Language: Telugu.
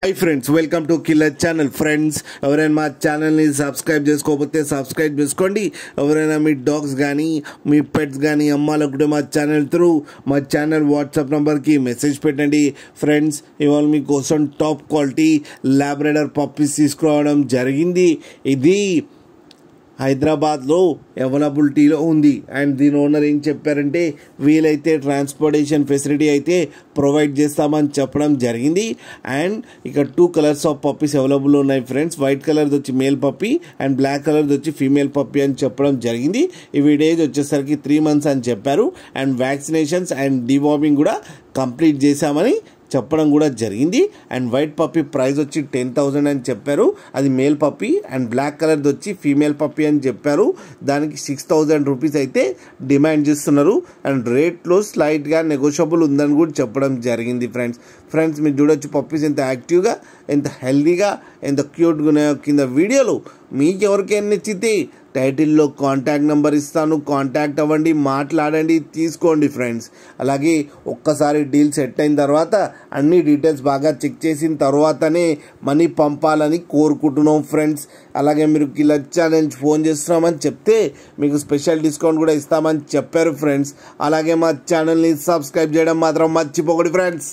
Hi friends, welcome to Killer Channel. Friends, ఎవరైనా మా ఛానల్ని సబ్స్క్రైబ్ చేసుకోకపోతే సబ్స్క్రైబ్ చేసుకోండి. ఎవరైనా మీ డాగ్స్ కానీ మీ పెట్స్ కానీ అమ్మాలనుకుంటే మా ఛానల్ వాట్సాప్ నెంబర్కి మెసేజ్ పెట్టండి. ఫ్రెండ్స్, ఇవాళ మీకోసం టాప్ క్వాలిటీ లాబ్రాడర్ పప్పీస్ తీసుకురావడం జరిగింది. ఇది హైదరాబాద్లో అవైలబిలిటీలో ఉంది. అండ్ దీని ఓనర్ ఏం చెప్పారంటే వీలైతే ట్రాన్స్పోర్టేషన్ ఫెసిలిటీ అయితే ప్రొవైడ్ చేస్తామని చెప్పడం జరిగింది. అండ్ ఇక్కడ 2 కలర్స్ ఆఫ్ పప్పీస్ అవైలబుల్ ఉన్నాయి ఫ్రెండ్స్. వైట్ కలర్ది వచ్చి మేల్ పప్పీ అండ్ బ్లాక్ కలర్ది వచ్చి ఫీమేల్ పప్పీ అని చెప్పడం జరిగింది. ఈ ఏజ్ వచ్చేసరికి 3 months అని చెప్పారు. అండ్ వ్యాక్సినేషన్స్ అండ్ డివార్మింగ్ కూడా కంప్లీట్ చేశామని చెప్పడం కూడా జరిగింది. అండ్ వైట్ పప్పీ ప్రైస్ వచ్చి 10,000 అని చెప్పారు. అది మేల్ పప్పీ. అండ్ బ్లాక్ కలర్ది వచ్చి ఫీమేల్ పప్పీ అని చెప్పారు. దానికి 6,000 రూపీస్ అయితే డిమాండ్ చేస్తున్నారు. అండ్ రేట్లో స్లైట్గా నెగోషియబుల్ ఉందని కూడా చెప్పడం జరిగింది. ఫ్రెండ్స్ మీరు చూడొచ్చు పప్పీస్ ఎంత యాక్టివ్గా, ఎంత హెల్దీగా, ఎంత క్యూట్గా ఉన్నాయో. కింద వీడియోలో మీకు ఎవరికైనా నచ్చితే టైటిల్లో కాంటాక్ట్ నెంబర్ ఇస్తాను, కాంటాక్ట్ అవ్వండి, మాట్లాడండి, తీసుకోండి ఫ్రెండ్స్. అలాగే ఒక్కసారి డీల్ సెట్ అయిన తర్వాత అన్ని డీటెయిల్స్ బాగా చెక్ చేసిన తర్వాతనే మనీ పంపాలని కోరుకుంటున్నాం ఫ్రెండ్స్. అలాగే మీరు కిల్లర్ ఛానల్ ఫోన్ చేస్తున్నామని చెప్తే మీకు స్పెషల్ డిస్కౌంట్ కూడా ఇస్తామని చెప్పారు ఫ్రెండ్స్. అలాగే మా ఛానల్ని సబ్స్క్రైబ్ చేయడం మాత్రం మర్చిపోకండి ఫ్రెండ్స్.